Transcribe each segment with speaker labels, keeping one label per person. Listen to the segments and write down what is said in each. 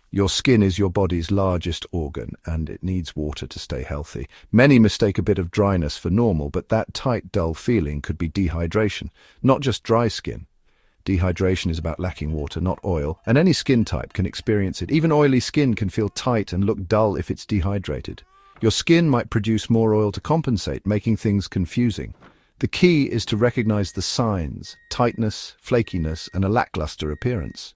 Speaker 1: Your skin is your body's largest organ, and it needs water to stay healthy. Many mistake a bit of dryness for normal, but that tight, dull feeling could be dehydration, not just dry skin. Dehydration is about lacking water, not oil, and any skin type can experience it. Even oily skin can feel tight and look dull if it's dehydrated. Your skin might produce more oil to compensate, making things confusing. The key is to recognize the signs: tightness, flakiness, and a lackluster appearance.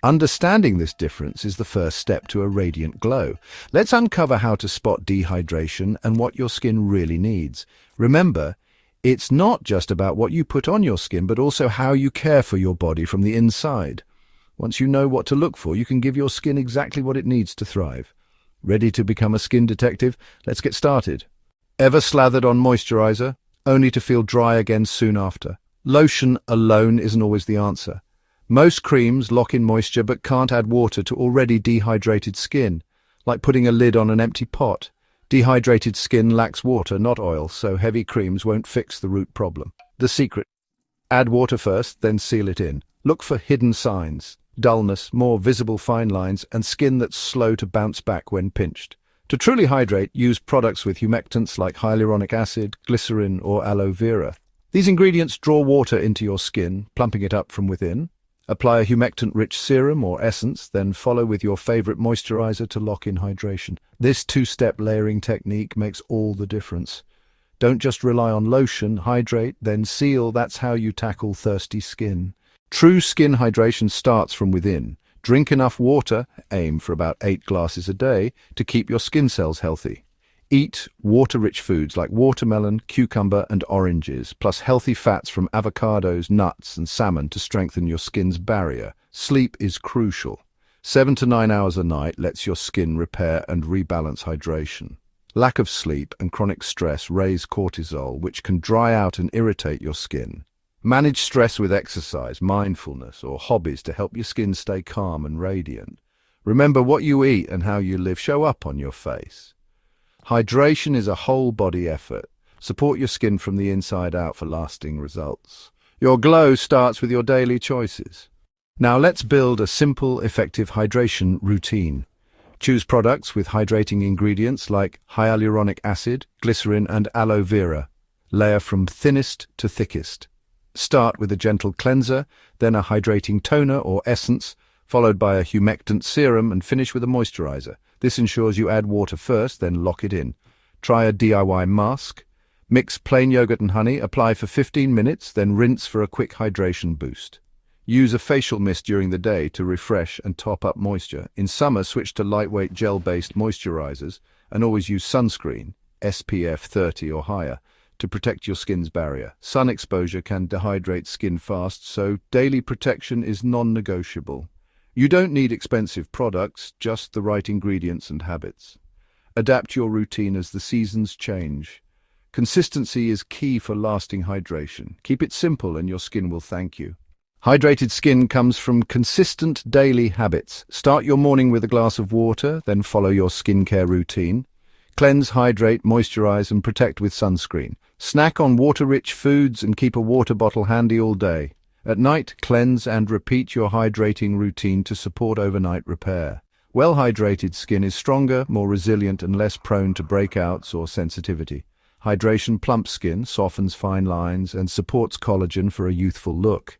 Speaker 1: Understanding this difference is the first step to a radiant glow. Let's uncover how to spot dehydration and what your skin really needs. Remember, it's not just about what you put on your skin, but also how you care for your body from the inside. Once you know what to look for, you can give your skin exactly what it needs to thrive. Ready to become a skin detective? Let's get started. Ever slathered on moisturizer, only to feel dry again soon after? Lotion alone isn't always the answer. Most creams lock in moisture but can't add water to already dehydrated skin, like putting a lid on an empty pot. Dehydrated skin lacks water, not oil, so heavy creams won't fix the root problem. The secret: add water first, then seal it in. Look for hidden signs: dullness, more visible fine lines, and skin that's slow to bounce back when pinched. To truly hydrate, use products with humectants like hyaluronic acid, glycerin, or aloe vera. These ingredients draw water into your skin, plumping it up from within. Apply a humectant-rich serum or essence, then follow with your favorite moisturizer to lock in hydration. This two-step layering technique makes all the difference. Don't just rely on lotion, hydrate, then seal. That's how you tackle thirsty skin. True skin hydration starts from within. Drink enough water, aim for about 8 glasses a day, to keep your skin cells healthy. Eat water-rich foods like watermelon, cucumber, and oranges, plus healthy fats from avocados, nuts, and salmon to strengthen your skin's barrier. Sleep is crucial. 7 to 9 hours a night lets your skin repair and rebalance hydration. Lack of sleep and chronic stress raise cortisol, which can dry out and irritate your skin. Manage stress with exercise, mindfulness, or hobbies to help your skin stay calm and radiant. Remember, what you eat and how you live show up on your face. Hydration is a whole-body effort. Support your skin from the inside out for lasting results. Your glow starts with your daily choices. Now let's build a simple, effective hydration routine. Choose products with hydrating ingredients like hyaluronic acid, glycerin, and aloe vera. Layer from thinnest to thickest. Start with a gentle cleanser, then a hydrating toner or essence, followed by a humectant serum, and finish with a moisturizer. This ensures you add water first, then lock it in. Try a DIY mask. Mix plain yogurt and honey, apply for 15 minutes, then rinse for a quick hydration boost. Use a facial mist during the day to refresh and top up moisture. In summer, switch to lightweight gel-based moisturizers, and always use sunscreen, SPF 30 or higher, to protect your skin's barrier. Sun exposure can dehydrate skin fast, so daily protection is non-negotiable. You don't need expensive products, just the right ingredients and habits. Adapt your routine as the seasons change. Consistency is key for lasting hydration. Keep it simple and your skin will thank you. Hydrated skin comes from consistent daily habits. Start your morning with a glass of water, then follow your skincare routine. Cleanse, hydrate, moisturize, and protect with sunscreen. Snack on water-rich foods and keep a water bottle handy all day. At night, cleanse and repeat your hydrating routine to support overnight repair. Well-hydrated skin is stronger, more resilient, and less prone to breakouts or sensitivity. Hydration plumps skin, softens fine lines, and supports collagen for a youthful look.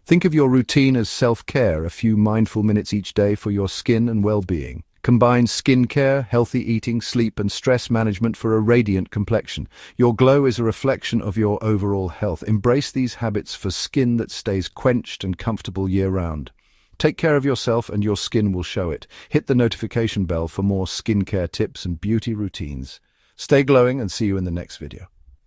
Speaker 1: Think of your routine as self-care, a few mindful minutes each day for your skin and well-being. Combine skincare, healthy eating, sleep, and stress management for a radiant complexion. Your glow is a reflection of your overall health. Embrace these habits for skin that stays quenched and comfortable year-round. Take care of yourself and your skin will show it. Hit the notification bell for more skincare tips and beauty routines. Stay glowing and see you in the next video.